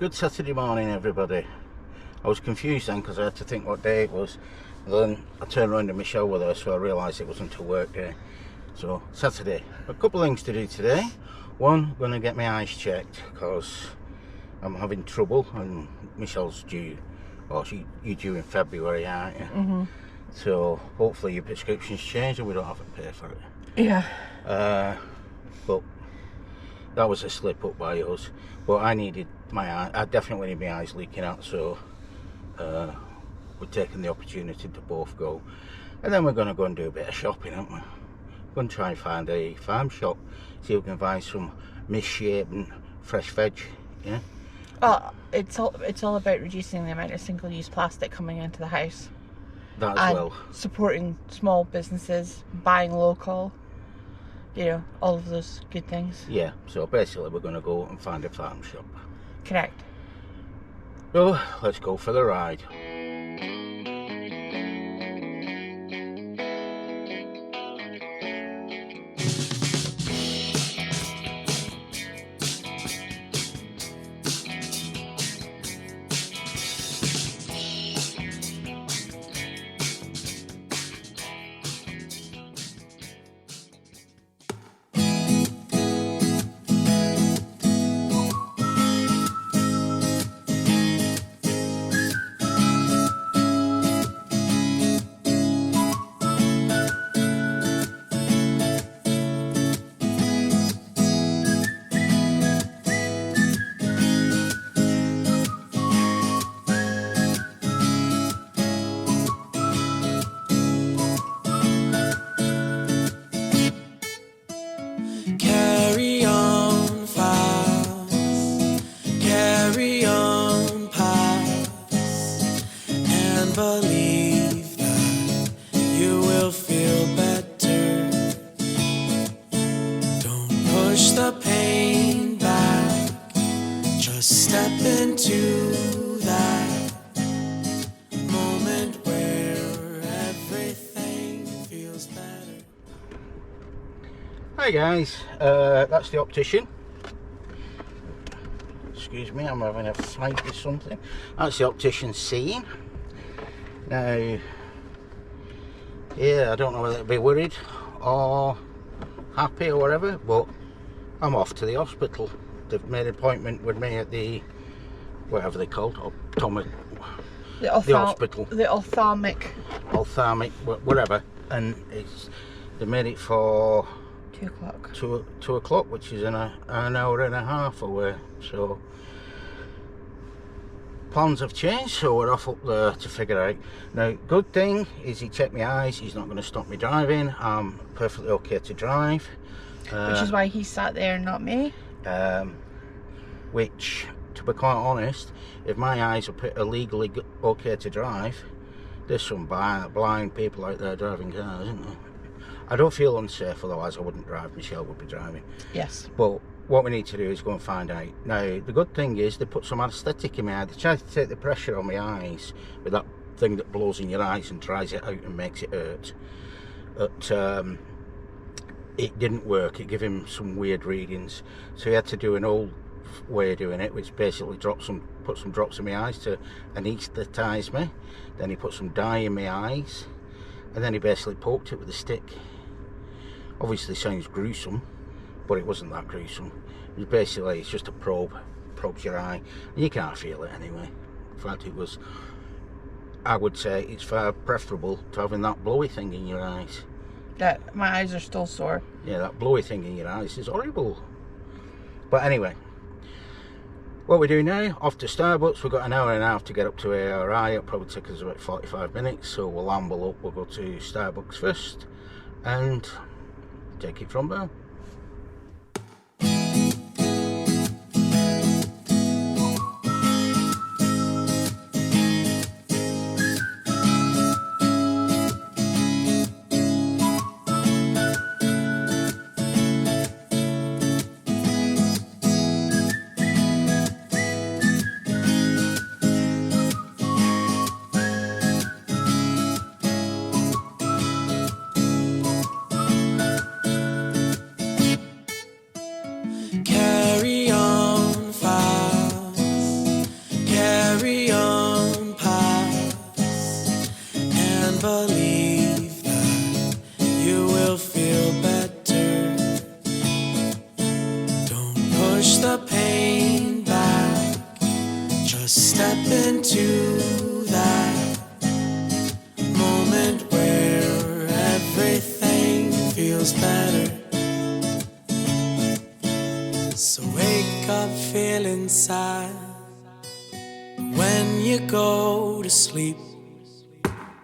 Good Saturday morning, everybody. I was confused then because I had to think what day it was. And then I turned around and Chelle was there, so I realised it wasn't a work day. So, Saturday. A couple of things to do today. One, I'm going to get my eyes checked because I'm having trouble and Michelle's due. Or you're due in February, aren't you? Mm-hmm. So, hopefully your prescription's changed and we don't have to pay for it. Yeah. But that was a slip up by us. But I needed my eye. I definitely need my eyes leaking out, so we're taking the opportunity to both go. And then we're going to go and do a bit of shopping, aren't we? We're going to try and find a farm shop, see if we can find some misshapen fresh veg. Yeah. Well, it's all about reducing the amount of single-use plastic coming into the house. That as and well. Supporting small businesses, buying local. You know, all of those good things. Yeah, so basically we're going to go and find a farm shop. Correct. So, let's go for the ride. Believe that you will feel better. Don't push the pain back. Just step into that moment where everything feels better. Hi guys, that's the Optician. Excuse me, I'm having a fight with something. That's the Optician scene. Now, yeah, I don't know whether to be worried or happy or whatever, but I'm off to the hospital. They've made an appointment with me at the, whatever they called, the hospital. The ophthalmic. Ophthalmic, whatever. And they made it for 2 o'clock. 2 o'clock, which is an hour and a half away. So plans have changed, so we're off up there to figure out. Now, good thing is he checked my eyes. He's not going to stop me driving. I'm perfectly okay to drive. Which is why he sat there and not me. Which, to be quite honest, if my eyes are legally okay to drive, there's some blind people out there driving cars, isn't there? I don't feel unsafe, otherwise I wouldn't drive. Chelle would be driving. Yes. But what we need to do is go and find out. Now, the good thing is they put some anaesthetic in my eye. They tried to take the pressure on my eyes with that thing that blows in your eyes and dries it out and makes it hurt. But it didn't work. It gave him some weird readings. So he had to do an old way of doing it, which basically put some drops in my eyes to anaesthetise me. Then he put some dye in my eyes. And then he basically poked it with a stick. Obviously sounds gruesome, but it wasn't that gruesome. It's just a probes your eye, and you can't feel it anyway. In fact, I would say it's far preferable to having that blowy thing in your eyes. Yeah, my eyes are still sore. Yeah, that blowy thing in your eyes is horrible. But anyway, what we're doing now, off to Starbucks. We've got an hour and a half to get up to ARI. It'll probably take us about 45 minutes, so we'll amble up. We'll go to Starbucks first and take it from there. Just step into that moment where everything feels better. So wake up feeling sad when you go to sleep.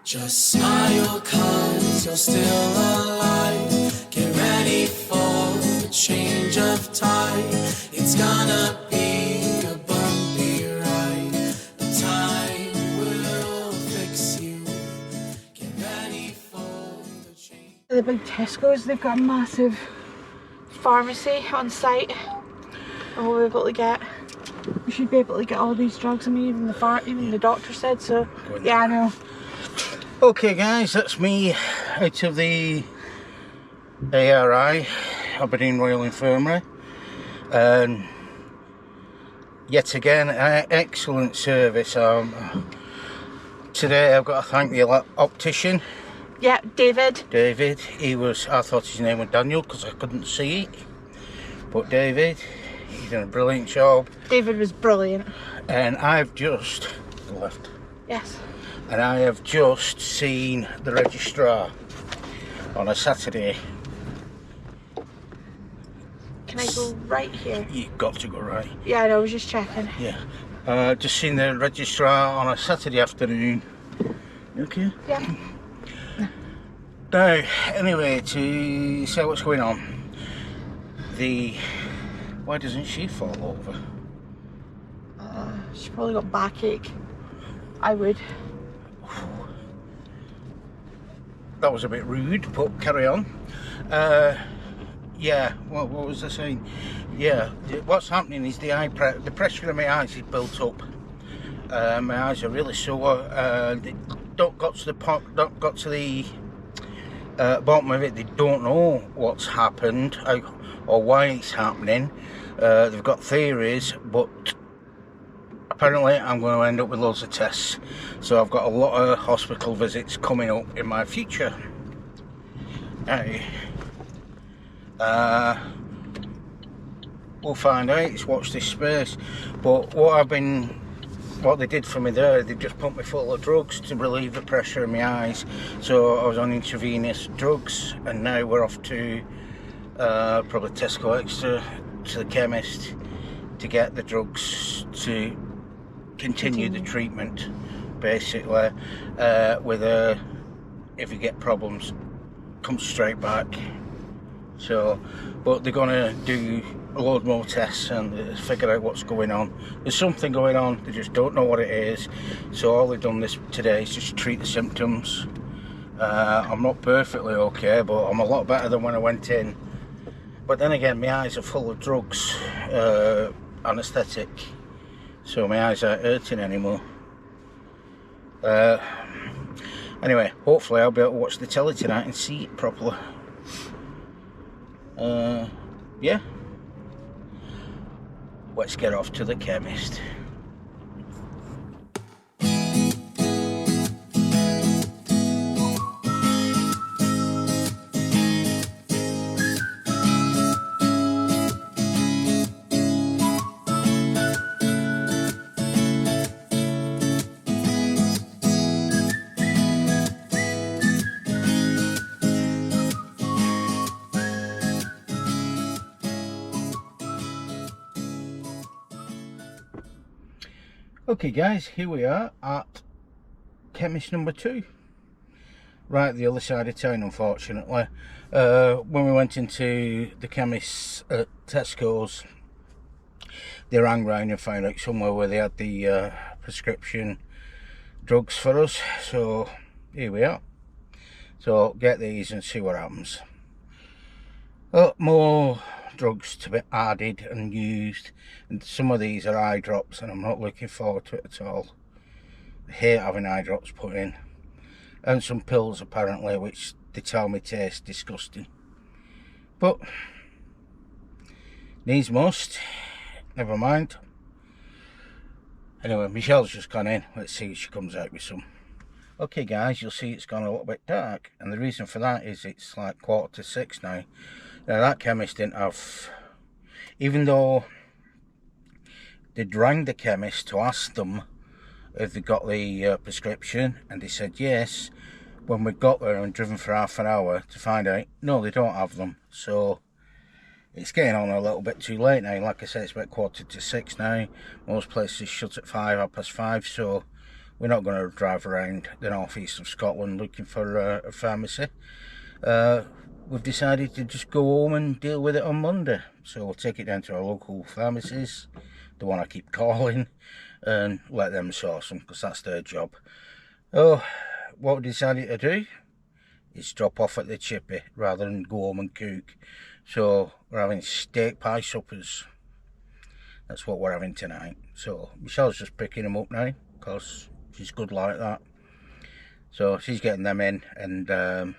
Just smile 'cause you're still alive. Get ready for a change of tide. It's gonna be a bumpy ride, but time will fix you. Get ready for the change. The big Tesco's, they've got a massive pharmacy on site, and we'll be able to get, we should be able to get all these drugs. I mean, even the doctor said so. Yeah, I know. Okay guys, that's me out of the ARI, Aberdeen Royal Infirmary, and yet again excellent service. Today I've got to thank the optician. Yeah, David. He was, I thought his name was Daniel because I couldn't see it, but David, he's done a brilliant job. David was brilliant. And I've just left. Yes. And I have just seen the registrar on a Saturday. Can I go right here? You've got to go right. Yeah, I know, I was just checking. Yeah. Just seen the registrar on a Saturday afternoon. You okay? Yeah. Now, anyway, to see what's going on. Why doesn't she fall over? She probably got backache. I would. That was a bit rude, but carry on. Yeah, what was I saying? Yeah, what's happening is the pressure in my eyes is built up. My eyes are really sore. They don't got to the bottom of it. They don't know what's happened or why it's happening. They've got theories, but apparently I'm going to end up with loads of tests. So I've got a lot of hospital visits coming up in my future. We'll find out. It's watch this space. But what they did for me there, they just put me full of drugs to relieve the pressure in my eyes. So I was on intravenous drugs, and now we're off to probably Tesco Extra, to the chemist, to get the drugs to continue the treatment, basically. If you get problems, come straight back. So, but they're gonna do a load more tests and figure out what's going on. There's something going on, they just don't know what it is. So all they've done today is just treat the symptoms. I'm not perfectly okay, but I'm a lot better than when I went in. But then again, my eyes are full of drugs, anaesthetic, so my eyes aren't hurting anymore. Anyway, hopefully I'll be able to watch the telly tonight and see it properly. Yeah, let's get off to the chemist. Okay guys, here we are at chemist number 2, right the other side of town, unfortunately. When we went into the chemist at Tesco's, they rang round and found out somewhere where they had the prescription drugs for us, so here we are. So get these and see what happens. More drugs to be added and used, and some of these are eye drops, and I'm not looking forward to it at all. I hate having eye drops put in, and some pills apparently, which they tell me taste disgusting, but needs must, never mind. Anyway, Michelle's just gone in, let's see if she comes out with some. Okay guys, you'll see it's gone a little bit dark, and the reason for that is it's like 5:45 now. Now that chemist didn't have, even though they'd rang the chemist to ask them if they got the prescription, and they said yes. When we got there and driven for half an hour to find out, no, they don't have them. So it's getting on a little bit too late now. Like I said, it's about 6:15 now. Most places shut at 5:30, so we're not going to drive around the northeast of Scotland looking for a pharmacy. We've decided to just go home and deal with it on Monday. So we'll take it down to our local pharmacies, the one I keep calling, and let them source them, because that's their job. Oh, what we decided to do is drop off at the chippy rather than go home and cook. So we're having steak pie suppers. That's what we're having tonight. So Michelle's just picking them up now, because she's good like that. So she's getting them in, and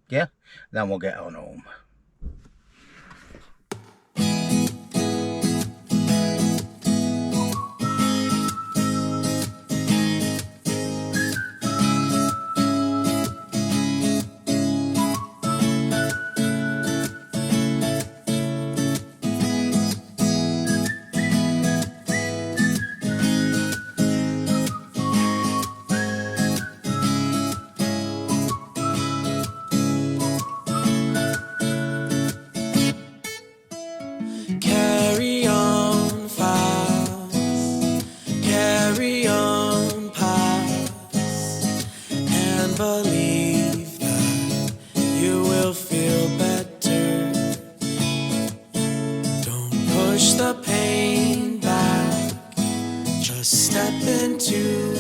yeah, then we'll get on home. Carry on fast, carry on past, and believe that you will feel better. Don't push the pain back, just step into